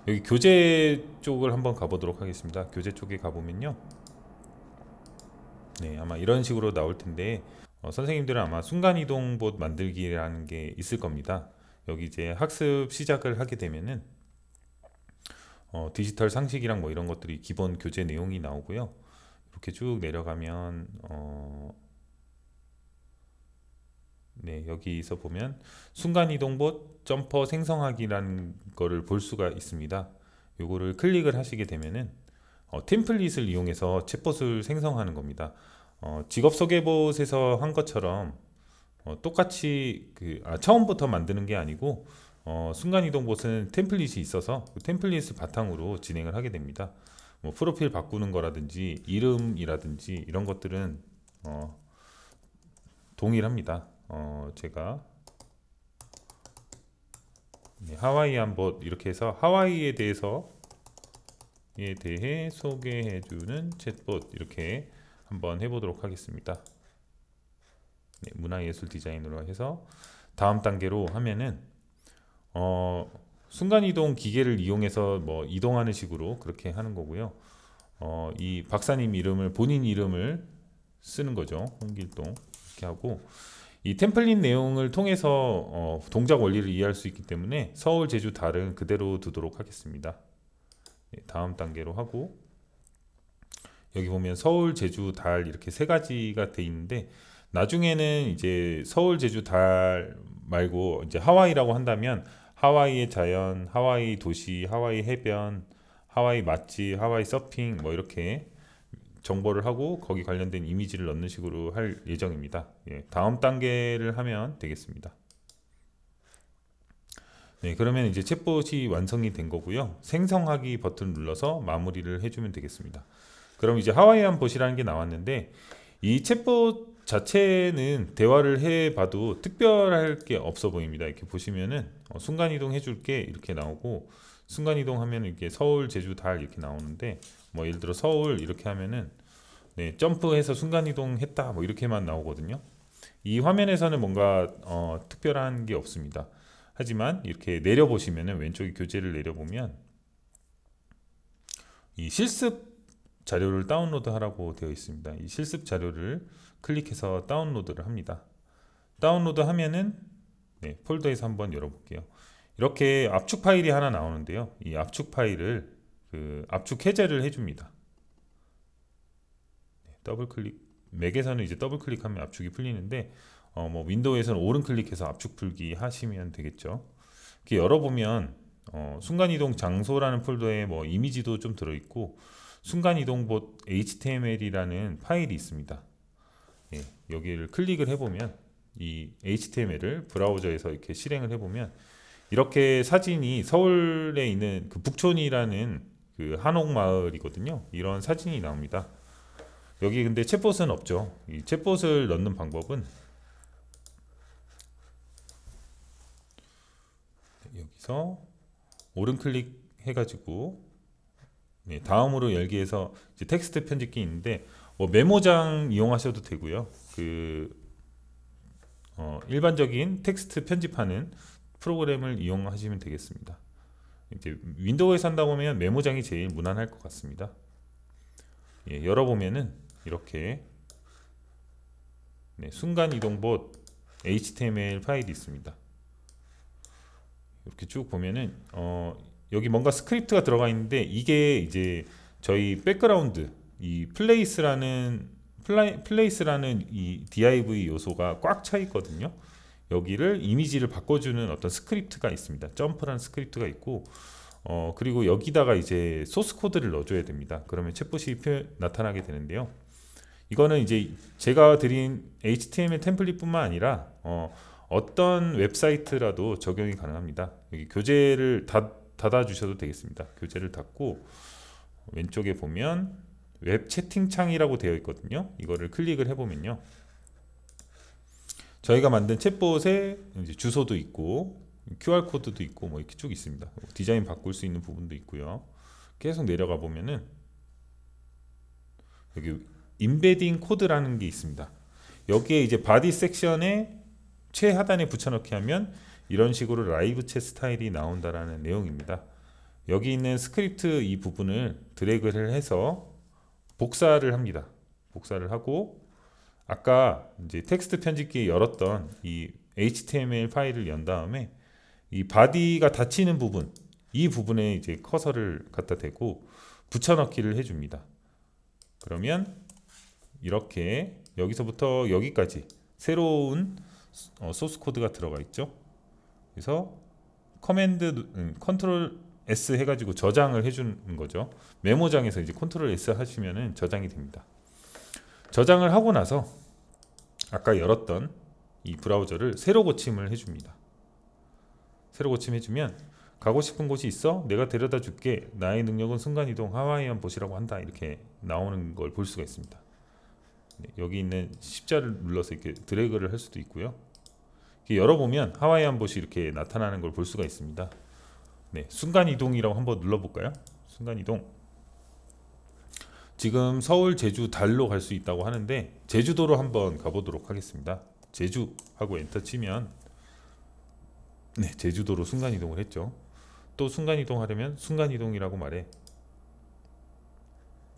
여기 교재 쪽을 한번 가보도록 하겠습니다. 교재 쪽에 가보면요, 네, 아마 이런 식으로 나올 텐데, 선생님들은 아마 순간이동 봇 만들기라는 게 있을 겁니다. 여기 이제 학습 시작을 하게 되면은 디지털 상식이랑 뭐 이런 것들이 기본 교재 내용이 나오고요. 이렇게 쭉 내려가면 네, 여기서 보면 순간이동봇 점퍼 생성하기라는 거를 볼 수가 있습니다. 요거를 클릭을 하시게 되면은 템플릿을 이용해서 챗봇을 생성하는 겁니다. 직업소개봇에서 한 것처럼 똑같이 처음부터 만드는 게 아니고 순간이동봇은 템플릿이 있어서 그 템플릿을 바탕으로 진행을 하게 됩니다. 뭐 프로필 바꾸는 거라든지 이름이라든지 이런 것들은 동일합니다. 제가 네, 하와이안 봇 이렇게 해서 하와이에 대해 소개해주는 챗봇 이렇게 한번 해보도록 하겠습니다. 네, 문화예술 디자인으로 해서 다음 단계로 하면은 순간이동 기계를 이용해서 뭐 이동하는 식으로 그렇게 하는 거고요. 이 박사님 이름을 본인 이름을 쓰는 거죠. 홍길동 이렇게 하고, 이 템플릿 내용을 통해서 동작 원리를 이해할 수 있기 때문에 서울, 제주, 달은 그대로 두도록 하겠습니다. 네, 다음 단계로 하고, 여기 보면 서울, 제주, 달 이렇게 세 가지가 돼 있는데, 나중에는 이제 서울, 제주, 달 말고 이제 하와이라고 한다면 하와이의 자연, 하와이 도시, 하와이 해변, 하와이 맛집, 하와이 서핑 뭐 이렇게 정보를 하고 거기 관련된 이미지를 넣는 식으로 할 예정입니다. 예, 다음 단계를 하면 되겠습니다. 네, 그러면 이제 챗봇이 완성이 된 거고요. 생성하기 버튼 눌러서 마무리를 해주면 되겠습니다. 그럼 이제 하와이안 봇이라는 게 나왔는데, 이 챗봇 자체는 대화를 해봐도 특별할 게 없어 보입니다. 이렇게 보시면은 순간이동 해줄게 이렇게 나오고, 순간이동 하면 이렇게 서울, 제주, 달 이렇게 나오는데, 뭐 예를 들어 서울 이렇게 하면은 네, 점프해서 순간이동 했다 뭐 이렇게만 나오거든요. 이 화면에서는 뭔가 특별한 게 없습니다. 하지만 이렇게 내려보시면은 왼쪽에 교재를 내려보면 이 실습 자료를 다운로드 하라고 되어 있습니다. 이 실습 자료를 클릭해서 다운로드를 합니다. 다운로드 하면은 네, 폴더에서 한번 열어볼게요. 이렇게 압축 파일이 하나 나오는데요. 이 압축 파일을 압축 해제를 해줍니다. 네, 더블 클릭, 맥에서는 이제 더블 클릭하면 압축이 풀리는데 뭐 윈도우에서는 오른 클릭해서 압축 풀기 하시면 되겠죠. 이렇게 열어보면 순간이동 장소라는 폴더에 뭐 이미지도 좀 들어있고 순간이동 봇 HTML이라는 파일이 있습니다. 예, 여기를 클릭을 해보면 이 HTML을 브라우저에서 이렇게 실행을 해보면 이렇게 사진이 서울에 있는 그 북촌이라는 그 한옥마을이거든요. 이런 사진이 나옵니다. 여기 근데 챗봇은 없죠. 이 챗봇을 넣는 방법은 여기서 오른 클릭 해가지고 네, 다음으로 열기에서 이제 텍스트 편집기 있는데 뭐 메모장 이용하셔도 되고요. 일반적인 텍스트 편집하는 프로그램을 이용하시면 되겠습니다. 이제 윈도우에 산다고 하면 메모장이 제일 무난할 것 같습니다. 예, 열어보면은 이렇게 네, 순간이동봇 HTML 파일이 있습니다. 이렇게 쭉 보면은 여기 뭔가 스크립트가 들어가 있는데 이게 이제 저희 백그라운드 이 플레이스라는 이 div 요소가 꽉 차 있거든요. 여기를 이미지를 바꿔주는 어떤 스크립트가 있습니다. 점프라는 스크립트가 있고 그리고 여기다가 이제 소스 코드를 넣어줘야 됩니다. 그러면 챗봇이 나타나게 되는데요. 이거는 이제 제가 드린 HTML 템플릿뿐만 아니라 어떤 웹사이트라도 적용이 가능합니다. 여기 교재를 닫아 주셔도 되겠습니다. 교재를 닫고 왼쪽에 보면 웹 채팅창이라고 되어 있거든요. 이거를 클릭을 해보면요, 저희가 만든 챗봇에 이제 주소도 있고 QR 코드도 있고 뭐 이렇게 쭉 있습니다. 디자인 바꿀 수 있는 부분도 있고요. 계속 내려가 보면은 여기 임베딩 코드라는 게 있습니다. 여기에 이제 바디 섹션에 최하단에 붙여넣기 하면 이런 식으로 라이브 챗 스타일이 나온다라는 내용입니다. 여기 있는 스크립트 이 부분을 드래그를 해서 복사를 합니다. 복사를 하고 아까 이제 텍스트 편집기에 열었던 이 HTML 파일을 연 다음에 이 바디가 닫히는 부분, 이 부분에 이제 커서를 갖다 대고 붙여넣기를 해줍니다. 그러면 이렇게 여기서부터 여기까지 새로운 소스 코드가 들어가 있죠. 그래서 컨트롤 S 해가지고 저장을 해주는 거죠. 메모장에서 이제 컨트롤 S 하시면은 저장이 됩니다. 저장을 하고 나서 아까 열었던 이 브라우저를 새로 고침을 해줍니다. 새로 고침해주면 가고 싶은 곳이 있어? 내가 데려다 줄게. 나의 능력은 순간이동 하와이안 보시라고 한다. 이렇게 나오는 걸 볼 수가 있습니다. 네, 여기 있는 십자를 눌러서 이렇게 드래그를 할 수도 있고요. 이렇게 열어보면 하와이안 보시 이렇게 나타나는 걸 볼 수가 있습니다. 네, 순간이동이라고 한번 눌러볼까요? 순간이동. 지금 서울, 제주, 달로 갈 수 있다고 하는데 제주도로 한번 가보도록 하겠습니다. 제주 하고 엔터 치면 네, 제주도로 순간이동을 했죠. 또 순간이동 하려면 순간이동이라고 말해.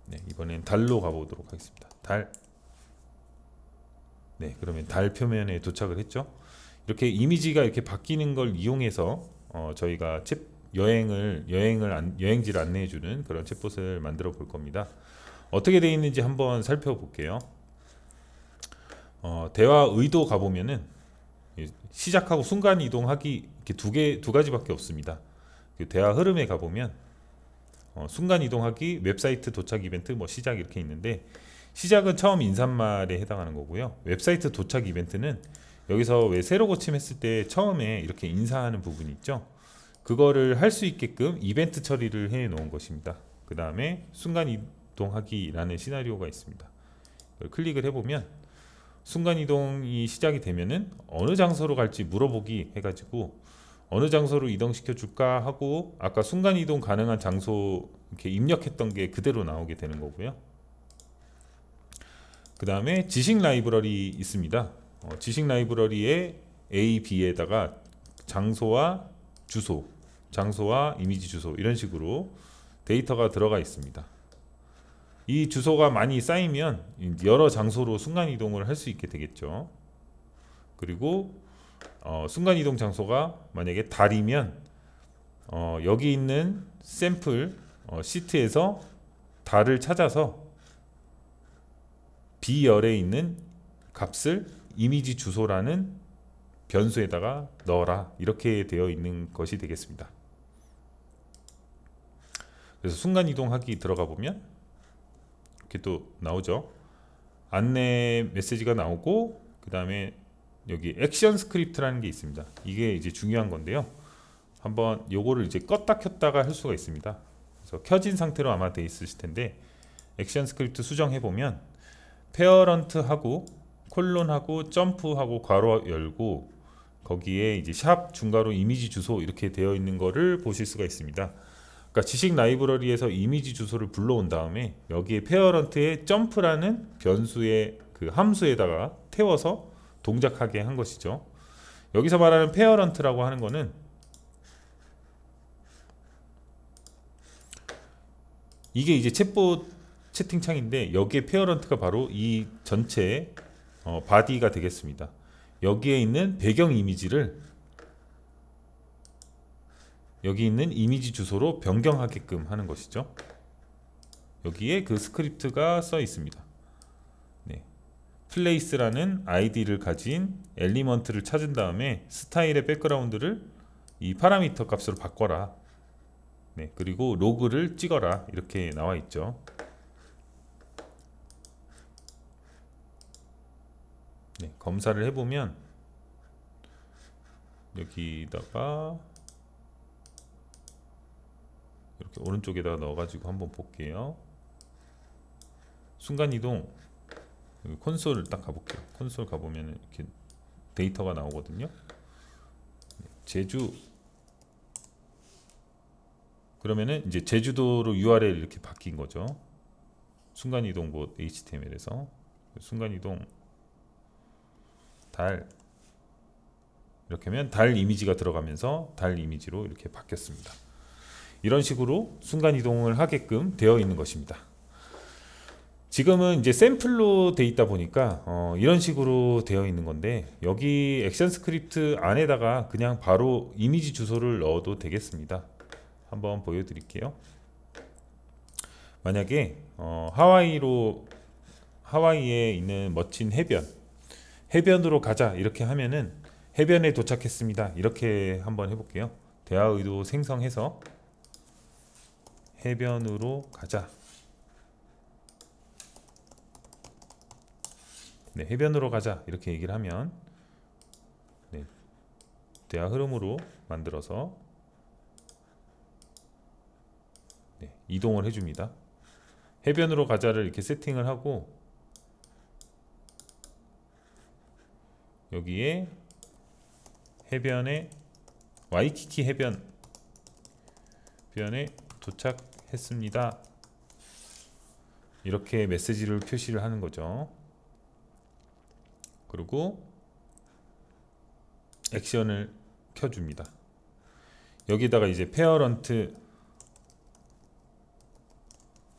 네, 이번엔 달로 가보도록 하겠습니다. 달. 네, 그러면 달 표면에 도착을 했죠. 이렇게 이미지가 이렇게 바뀌는 걸 이용해서 저희가 여행지를 안내해주는 그런 챗봇을 만들어 볼 겁니다. 어떻게 되어 있는지 한번 살펴볼게요. 대화 의도 가보면은 시작하고 순간 이동하기 이렇게 두 가지밖에 없습니다. 그 대화 흐름에 가보면 순간 이동하기, 웹사이트 도착 이벤트, 뭐 시작 이렇게 있는데 시작은 처음 인사말에 해당하는 거고요. 웹사이트 도착 이벤트는 여기서 왜 새로 고침했을 때 처음에 이렇게 인사하는 부분이 있죠. 그거를 할 수 있게끔 이벤트 처리를 해 놓은 것입니다. 그 다음에 순간 이동하기라는 시나리오가 있습니다. 클릭을 해보면 순간이동이 시작이 되면은 어느 장소로 갈지 물어보기 해가지고 어느 장소로 이동시켜 줄까 하고 아까 순간이동 가능한 장소 이렇게 입력했던 게 그대로 나오게 되는 거고요. 그 다음에 지식 라이브러리 있습니다. 지식 라이브러리에 A, B에다가 장소와 주소, 장소와 이미지 주소 이런 식으로 데이터가 들어가 있습니다. 이 주소가 많이 쌓이면 여러 장소로 순간이동을 할 수 있게 되겠죠. 그리고 순간이동 장소가 만약에 달이면 여기 있는 샘플 시트에서 달을 찾아서 B열에 있는 값을 이미지 주소라는 변수에다가 넣어라 이렇게 되어 있는 것이 되겠습니다. 그래서 순간이동하기 들어가 보면 이렇게 또 나오죠. 안내 메시지가 나오고 그 다음에 여기 액션 스크립트라는 게 있습니다. 이게 이제 중요한 건데요. 한번 요거를 이제 껐다 켰다가 할 수가 있습니다. 그래서 켜진 상태로 아마 돼 있으실 텐데 액션 스크립트 수정해 보면 페어런트하고 콜론하고 점프하고 괄호 열고 거기에 이제 샵 중괄호 이미지 주소 이렇게 되어 있는 거를 보실 수가 있습니다. 그러니까 지식 라이브러리에서 이미지 주소를 불러온 다음에 여기에 페어런트에 점프라는 변수의 그 함수에다가 태워서 동작하게 한 것이죠. 여기서 말하는 페어런트라고 하는 거는 이게 이제 챗봇 채팅창인데 여기에 페어런트가 바로 이 전체 바디가 되겠습니다. 여기에 있는 배경 이미지를 여기 있는 이미지 주소로 변경하게끔 하는 것이죠. 여기에 그 스크립트가 써 있습니다. 네. place라는 id를 가진 엘리먼트를 찾은 다음에 스타일의 백그라운드를 이 파라미터 값으로 바꿔라. 네. 그리고 로그를 찍어라. 이렇게 나와 있죠. 네. 검사를 해보면 여기다가 이렇게 오른쪽에다가 넣어가지고 한번 볼게요. 순간이동 콘솔 딱 가볼게요. 콘솔 가보면 이렇게 데이터가 나오거든요. 제주 그러면은 이제 제주도로 URL 이렇게 바뀐 거죠. 순간이동 뭐 HTML에서 순간이동 달 이렇게 하면 달 이미지가 들어가면서 달 이미지로 이렇게 바뀌었습니다. 이런 식으로 순간 이동을 하게끔 되어 있는 것입니다. 지금은 이제 샘플로 돼 있다 보니까 이런 식으로 되어 있는 건데, 여기 액션 스크립트 안에다가 그냥 바로 이미지 주소를 넣어도 되겠습니다. 한번 보여드릴게요. 만약에 하와이에 있는 멋진 해변으로 가자 이렇게 하면은, 해변에 도착했습니다 이렇게 한번 해볼게요. 대화의도 생성해서 해변으로 가자. 네, 해변으로 가자 이렇게 얘기를 하면, 네, 대화 흐름으로 만들어서, 네, 이동을 해줍니다. 해변으로 가자를 이렇게 세팅을 하고, 여기에 해변에 와이키키 해변에 도착했습니다 이렇게 메시지를 표시를 하는 거죠. 그리고 액션을 켜줍니다. 여기다가 이제 페어런트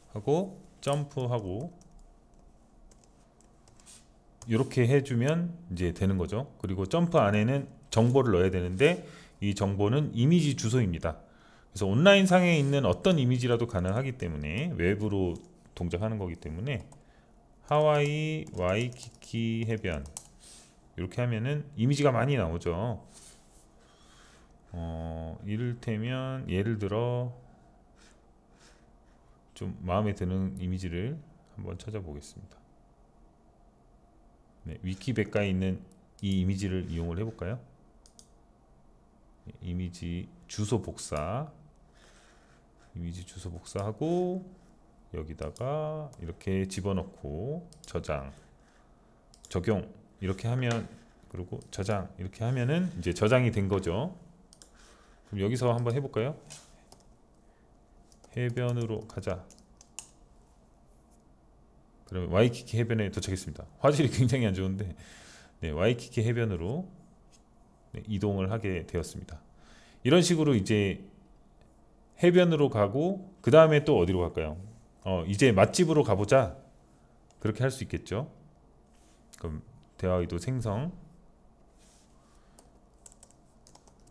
하고 점프하고 이렇게 해주면 이제 되는 거죠. 그리고 점프 안에는 정보를 넣어야 되는데, 이 정보는 이미지 주소입니다. 그래서 온라인 상에 있는 어떤 이미지라도 가능하기 때문에, 웹으로 동작하는 거기 때문에 하와이 와이키키 해변 이렇게 하면은 이미지가 많이 나오죠. 이를테면 예를 들어 좀 마음에 드는 이미지를 한번 찾아보겠습니다. 네, 위키백과에 있는 이 이미지를 이용을 해볼까요? 이미지 주소 복사하고 여기다가 이렇게 집어넣고 저장, 적용 이렇게 하면, 그리고 저장 이렇게 하면은 이제 저장이 된 거죠. 그럼 여기서 한번 해볼까요? 해변으로 가자. 그러면 와이키키 해변에 도착했습니다. 화질이 굉장히 안 좋은데, 네, 와이키키 해변으로, 네, 이동을 하게 되었습니다. 이런 식으로 이제 해변으로 가고, 그 다음에 또 어디로 갈까요? 이제 맛집으로 가보자 그렇게 할 수 있겠죠. 그럼 대화의도 생성,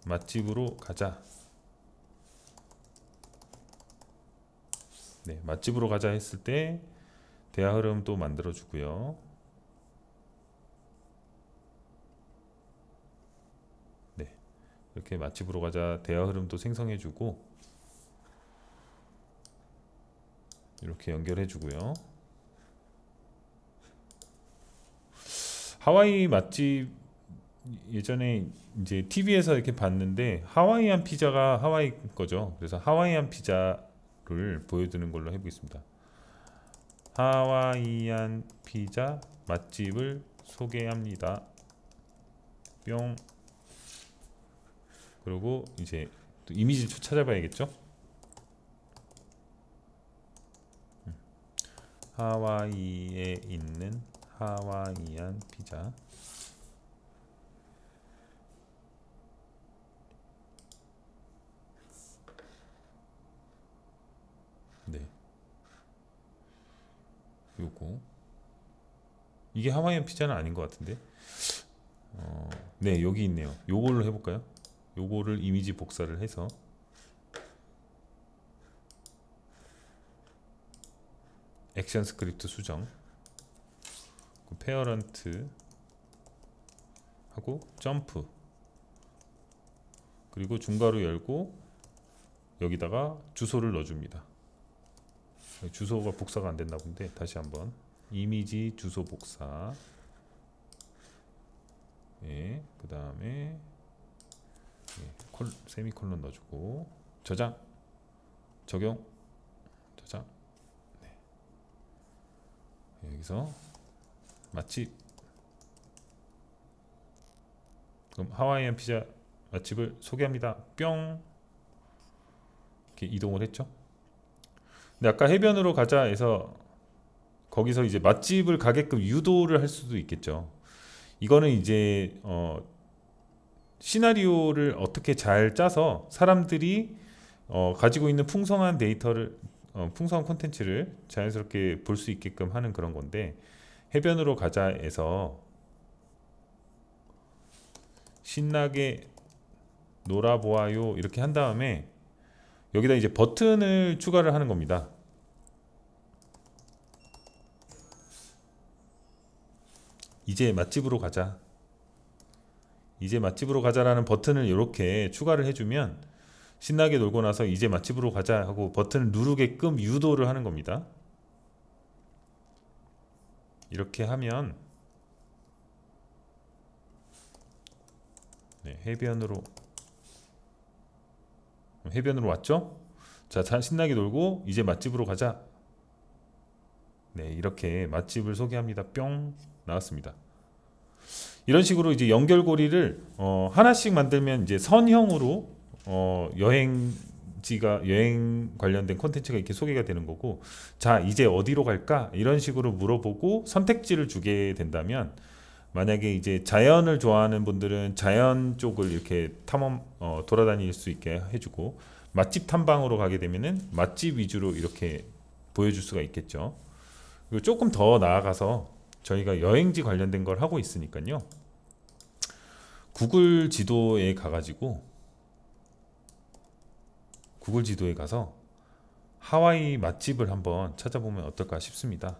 맛집으로 가자. 네, 맛집으로 가자 했을 때 대화 흐름도 만들어 주고요. 네, 이렇게 맛집으로 가자 대화 흐름도 생성해 주고, 이렇게 연결해 주고요. 하와이 맛집, 예전에 이제 TV에서 이렇게 봤는데, 하와이안 피자가 하와이 거죠. 그래서 하와이안 피자를 보여드리는 걸로 해보겠습니다. 하와이안 피자 맛집을 소개합니다. 뿅. 그리고 이제 또 이미지를 찾아봐야겠죠. 하와이에 있는 하와이안 피자. 네, 요거 이게 하와이안 피자는 아닌 것 같은데, 네, 여기 있네요. 요걸로 해볼까요? 요거를 이미지 복사를 해서 액션 스크립트 수정, 페어런트 하고 점프, 그리고 중괄호 열고 여기다가 주소를 넣어줍니다. 주소가 복사가 안 됐나 본데, 다시 한번 이미지 주소 복사, 예, 그 다음에 세미콜론 넣어주고 저장, 적용, 저장. 네. 여기서 맛집, 그럼 하와이안 피자 맛집을 소개합니다. 뿅. 이렇게 이동을 했죠. 근데 아까 해변으로 가자 해서 거기서 이제 맛집을 가게끔 유도를 할 수도 있겠죠. 이거는 이제 시나리오를 어떻게 잘 짜서 사람들이 가지고 있는 풍성한 데이터를 풍성한 콘텐츠를 자연스럽게 볼 수 있게끔 하는 그런 건데, 해변으로 가자에서 신나게 놀아보아요 이렇게 한 다음에 여기다 이제 버튼을 추가를 하는 겁니다. 이제 맛집으로 가자, 이제 맛집으로 가자라는 버튼을 이렇게 추가를 해주면 신나게 놀고 나서 이제 맛집으로 가자 하고 버튼을 누르게끔 유도를 하는 겁니다. 이렇게 하면 네, 해변으로 왔죠? 자, 신나게 놀고 이제 맛집으로 가자. 네, 이렇게 맛집을 소개합니다. 뿅 나왔습니다. 이런 식으로 이제 연결고리를 하나씩 만들면 이제 선형으로 여행 관련된 콘텐츠가 이렇게 소개가 되는 거고, 자 이제 어디로 갈까 이런 식으로 물어보고 선택지를 주게 된다면, 만약에 이제 자연을 좋아하는 분들은 자연 쪽을 이렇게 돌아다닐 수 있게 해주고, 맛집 탐방으로 가게 되면은 맛집 위주로 이렇게 보여줄 수가 있겠죠. 그리고 조금 더 나아가서 저희가 여행지 관련된 걸 하고 있으니까요, 구글 지도에 가서 하와이 맛집을 한번 찾아보면 어떨까 싶습니다.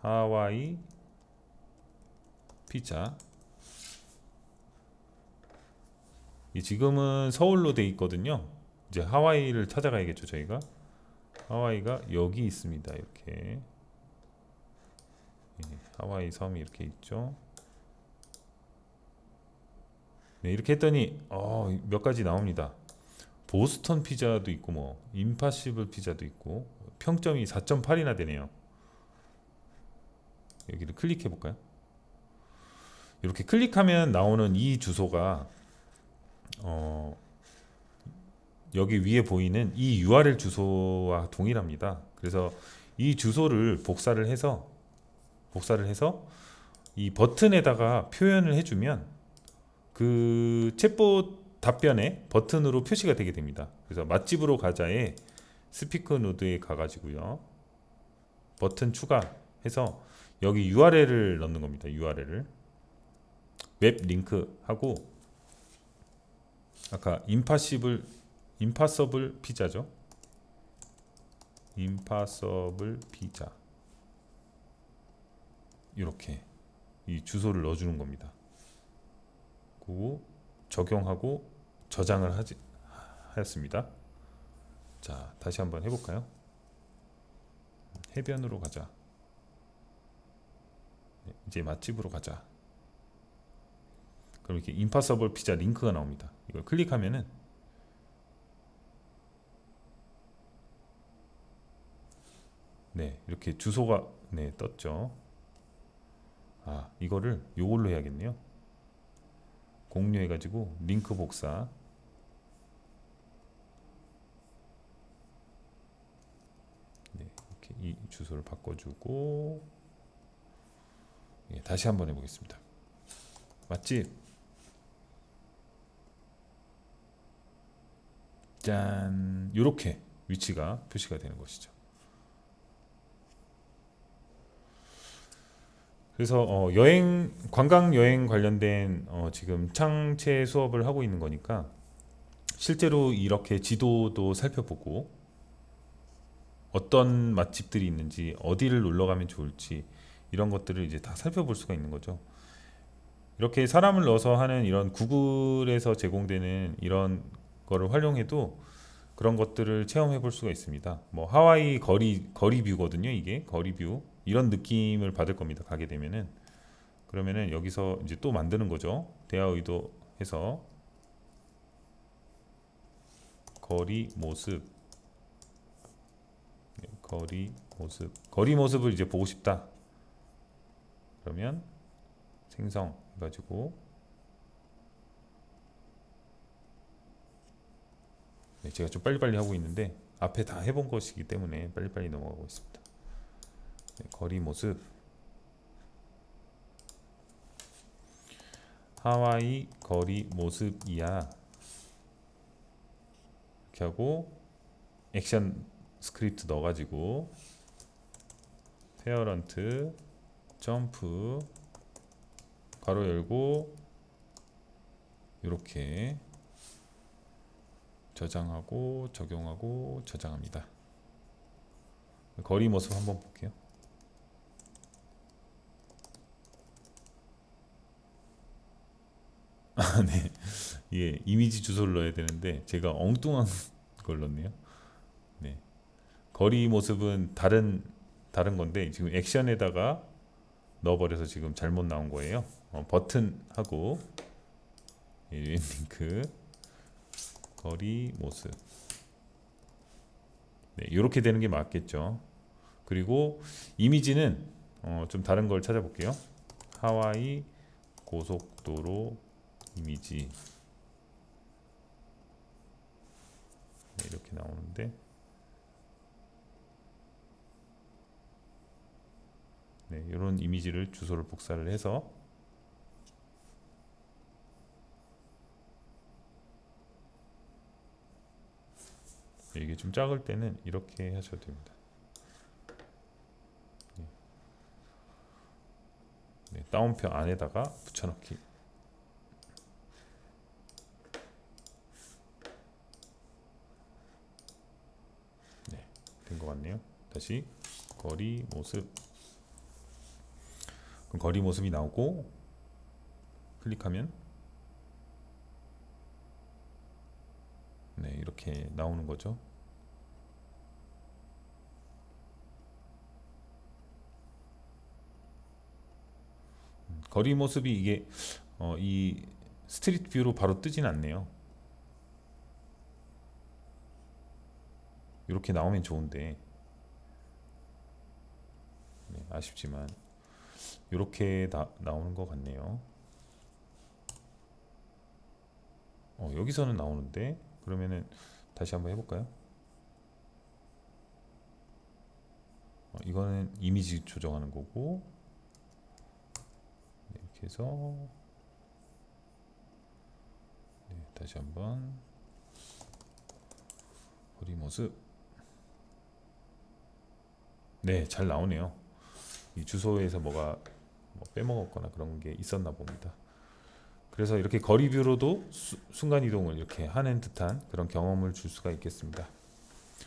하와이 피자. 지금은 서울로 돼 있거든요. 이제 하와이를 찾아가야겠죠. 저희가 하와이가 여기 있습니다. 이렇게 하와이 섬이 이렇게 있죠. 네, 이렇게 했더니 몇 가지 나옵니다. 보스턴 피자도 있고 뭐 임파시블 피자도 있고, 평점이 4.8이나 되네요. 여기를 클릭해 볼까요? 이렇게 클릭하면 나오는 이 주소가 여기 위에 보이는 이 URL 주소와 동일합니다. 그래서 이 주소를 복사를 해서 이 버튼에다가 표현을 해주면 그 챗봇 답변에 버튼으로 표시가 되게 됩니다. 그래서 맛집으로 가자에 스피커 노드에 가가지고요, 버튼 추가해서 여기 URL을 넣는 겁니다. URL을 웹 링크 하고, 아까 임파서블 피자죠. 임파서블 피자, 이렇게 이 주소를 넣어주는 겁니다. 그리고 적용하고 저장을 하였습니다. 자, 다시 한번 해볼까요? 해변으로 가자. 이제 맛집으로 가자. 그럼 이렇게 임파서블 피자 링크가 나옵니다. 이걸 클릭하면은 네, 이렇게 주소가 떴죠. 이거를 요걸로 해야겠네요. 공유해 가지고 링크 복사. 네, 이렇게 이 주소를 바꿔주고, 다시 한번 해보겠습니다. 맛집. 짠, 이렇게 위치가 표시가 되는 것이죠. 그래서 관광 여행 관련된 지금 창체 수업을 하고 있는 거니까, 실제로 이렇게 지도도 살펴보고 어떤 맛집들이 있는지, 어디를 놀러 가면 좋을지, 이런 것들을 이제 다 살펴볼 수가 있는 거죠. 이렇게 사람을 넣어서 하는 이런 구글에서 제공되는 이런 거를 활용해도 그런 것들을 체험해 볼 수가 있습니다. 뭐 하와이 거리 뷰거든요. 이게 거리 뷰, 이런 느낌을 받을 겁니다. 가게 되면은. 그러면은 여기서 이제 또 만드는 거죠. 대화 의도해서 거리 모습, 거리 모습을 이제 보고 싶다. 그러면 생성 해가지고, 제가 좀 빨리빨리 하고 있는데 앞에 다 해본 것이기 때문에 빨리빨리 넘어가고 있습니다. 거리 모습, 하와이 거리 모습이야. 이렇게 하고 액션 스크립트 넣어가지고 페어런트 점프 가로 열고 이렇게 저장하고 적용하고 저장합니다. 거리 모습 한번 볼게요. 아, 네. 예, 이미지 주소를 넣어야 되는데 제가 엉뚱한 걸 넣었네요. 네. 거리 모습은 다른 건데 지금 액션에다가 넣어버려서 지금 잘못 나온 거예요. 버튼하고 링크 거리 모습. 네, 이렇게 되는 게 맞겠죠. 그리고 이미지는 좀 다른 걸 찾아볼게요. 하와이 고속도로 이미지. 네, 이렇게 나오는데 네, 이런 이미지를 주소를 복사를 해서 이게 좀 작을 때는 이렇게 하셔도 됩니다. 네, 다운표 안에다가 붙여넣기. 네, 된 것 같네요. 다시 거리 모습. 그럼 거리 모습이 나오고 클릭하면 네, 이렇게 나오는 거죠. 거리 모습이 이게 이 스트리트 뷰로 바로 뜨진 않네요. 이렇게 나오면 좋은데 네, 아쉽지만 이렇게 나오는 것 같네요. 여기서는 나오는데 그러면은 다시 한번 해볼까요? 이거는 이미지 조정하는 거고 네, 이렇게 해서 네, 다시 한번 거리 모습. 네, 잘 나오네요. 이 주소에서 뭐가 빼먹었거나 그런 게 있었나 봅니다. 그래서 이렇게 거리 뷰로도 순간 이동을 이렇게 하는 듯한 그런 경험을 줄 수가 있겠습니다.